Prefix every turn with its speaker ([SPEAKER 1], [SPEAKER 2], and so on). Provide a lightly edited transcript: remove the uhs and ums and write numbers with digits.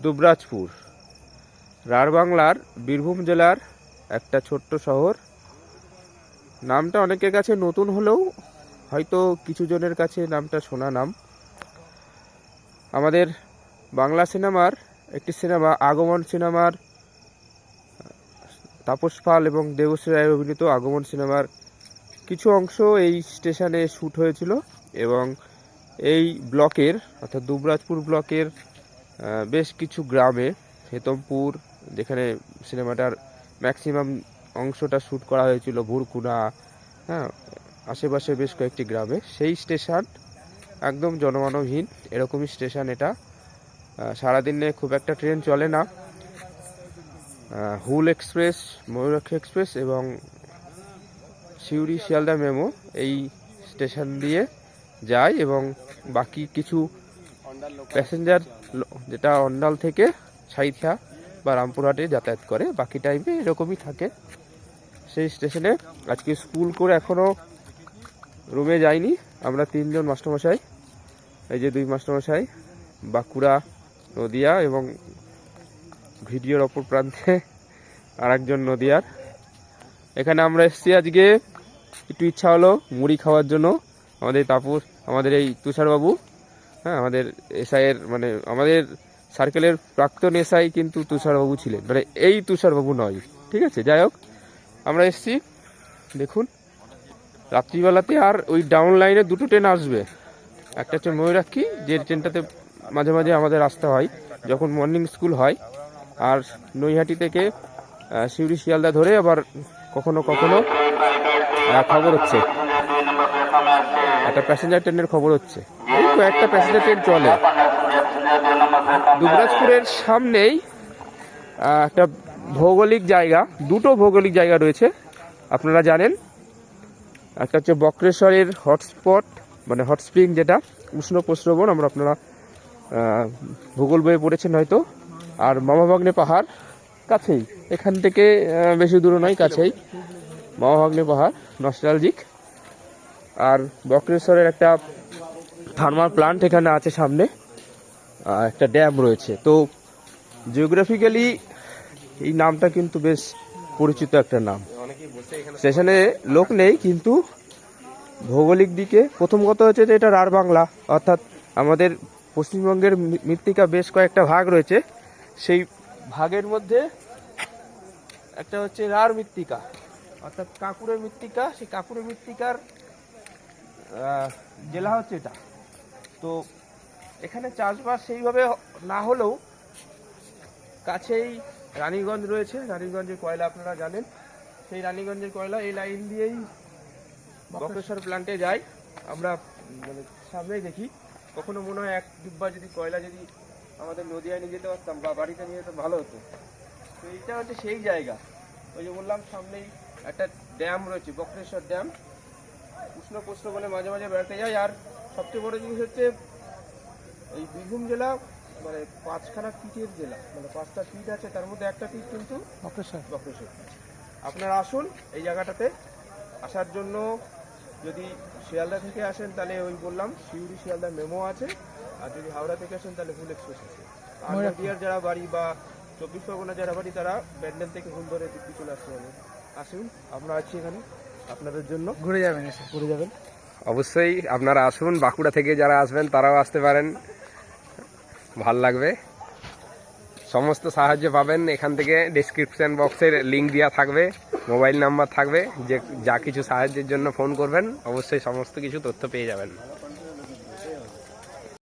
[SPEAKER 1] দুবরাজপুর রাঢ়বাংলার বীরভূম জেলার একটা ছোট্ট শহর। নামটা অনেকের কাছে নতুন হলেও হয়তো কিছু জনের কাছে নামটা শোনা নাম। আমাদের বাংলা সিনেমার একটি সিনেমা আগমন সিনেমার তাপস পাল এবং দেবশ্রী রায়ের অভিনীত আগমন সিনেমার কিছু অংশ এই স্টেশনে শ্যুট হয়েছিল এবং এই ব্লকের অর্থাৎ দুবরাজপুর ব্লকের বেশ কিছু গ্রামে, হেতমপুর যেখানে সিনেমাটার ম্যাক্সিমাম অংশটা শ্যুট করা হয়েছিল, ভুরকুনা, হ্যাঁ, আশেপাশে বেশ কয়েকটি গ্রামে, সেই স্টেশন একদম জনমানবহীন এরকমই স্টেশন এটা। সারাদিনে খুব একটা ট্রেন চলে না। হুল এক্সপ্রেস, ময়ূরাক্ষী এক্সপ্রেস এবং সিউড়ি শিয়ালদা মেমো এই স্টেশন দিয়ে যায় এবং বাকি কিছু প্যাসেঞ্জার যেটা অন্ডাল থেকে ছাইথা বা রামপুরহাটে যাতায়াত করে, বাকি টাইমে এরকমই থাকে সেই স্টেশনে। আজকে স্কুল করে এখনও রুমে যাইনি আমরা তিনজন মাস্টারমশাই। এই যে দুই মাস্টারমশাই, বাঁকুড়া, নদিয়া এবং ভিডিওর অপর প্রান্তে আর একজন নদিয়ার। এখানে আমরা এসেছি আজকে, একটু ইচ্ছা হলো মুড়ি খাওয়ার জন্য। আমাদের এই তুষারবাবু, হ্যাঁ, আমাদের এসআইয়ের মানে আমাদের সার্কেলের প্রাক্তন এসআই কিন্তু তুষারবাবু ছিলেন, মানে এই তুষারবাবু নয়, ঠিক আছে। যাই হোক, আমরা এসেছি। দেখুন রাত্রিবেলাতে আর ওই ডাউন লাইনে দুটো ট্রেন আসবে। একটা হচ্ছে ময়ূরাক্ষী, যে ট্রেনটাতে মাঝে মাঝে আমাদের আসতে হয় যখন মর্নিং স্কুল হয়, আর নৈহাটি থেকে সিউড়ি শিয়ালদা ধরে আবার কখনো কখনো খবর হচ্ছে একটা প্যাসেঞ্জার ট্রেনের খবর হচ্ছে, এই কয়েকটা প্যাসেঞ্জার ট্রেন চলে। দুবরাজপুরের সামনেই একটা ভৌগোলিক জায়গা, দুটো ভৌগোলিক জায়গা রয়েছে আপনারা জানেন। একটা হচ্ছে বক্রেশ্বরের হটস্পট মানে হট স্প্রিং, যেটা উষ্ণ প্রস্রবণ, আপনারা ভূগোল বইয়ে পড়েছেন হয়তো। আর মামাভাগ্নে পাহাড় কাছেই, এখান থেকে বেশি দূর নয়, কাছেই মামাভাগ্নে পাহাড়, নস্টালজিক। আর বক্রেশ্বরের একটা থার্মাল প্লান্ট এখানে আছে সামনে, একটা ড্যাম রয়েছে। তো জিওগ্রাফিক্যালি এই নামটা কিন্তু বেশ পরিচিত একটা নাম। স্টেশনে লোক নেই, কিন্তু ভৌগোলিক দিকে প্রথম কথা হচ্ছে যে এটা রাঢ়বাংলা, অর্থাৎ আমাদের পশ্চিমবঙ্গের মৃত্তিকা বেশ কয়েকটা ভাগ রয়েছে। সেই ভাগের মধ্যে একটা হচ্ছে রাঢ় মৃত্তিকা, অর্থাৎ কাঁকুড়ের মৃত্তিকা। সেই কাঁকুড়ের মৃত্তিকার জেলা হচ্ছে এটা। তো এখানে চাষবাস সেইভাবে না হলেও কাছেই রানীগঞ্জ রয়েছে। রানীগঞ্জের কয়লা আপনারা জানেন, সেই রানীগঞ্জের কয়লা এই লাইন দিয়েই বক্রেশ্বর প্ল্যান্টে যাই। আমরা মানে সামনেই দেখি, কখনো মনে হয় এক ডিব্বা যদি কয়লা যদি আমাদের নদিয়ায় নিয়ে যেতে পারতাম বা বাড়িতে নিয়ে যেতে ভালো হতো। তো এইটা হচ্ছে সেই জায়গা। ওই যে বললাম সামনেই একটা ড্যাম রয়েছে, বক্রেশ্বর ড্যাম। উষ্ণ প্রস্রবণে মাঝে মাঝে বেড়াতে যাই। আর সবচেয়ে বড় জিনিস হচ্ছে এই বীরভূম জেলা মানে 5খানা পিঠের জেলা, মানে 5টা পিঠ আছে, তার মধ্যে একটা পিঠ কিন্তু বক্রেশ্বর। আপনারা আসুন এই জায়গাটাতে। আসার জন্য যদি শিয়ালদা থেকে আসেন তাহলে ওই বললাম সিউড়ি শিয়ালদা মেমো আছে, আর যদি হাওড়া থেকে আসেন তাহলে হুল এক্সপ্রেস আছে। আর নদিয়ার যারা বাড়ি বা 24 পরগনা যারা বাড়ি, তারা ব্যান্ডেল থেকে হুল ধরে দিল্লি চলে আসতে হবে। আসুন, আমরা আছি এখানে আপনাদের জন্য। ঘুরে যাবেন অবশ্যই, আপনারা আসুন। বাঁকুড়া থেকে যারা আসবেন তারাও আসতে পারেন, ভাল লাগবে। সমস্ত সাহায্য পাবেন এখান থেকে। ডেসক্রিপশন বক্সের লিঙ্ক দেওয়া থাকবে, মোবাইল নাম্বার থাকবে, যে যা কিছু সাহায্যের জন্য ফোন করবেন অবশ্যই সমস্ত কিছু তথ্য পেয়ে যাবেন।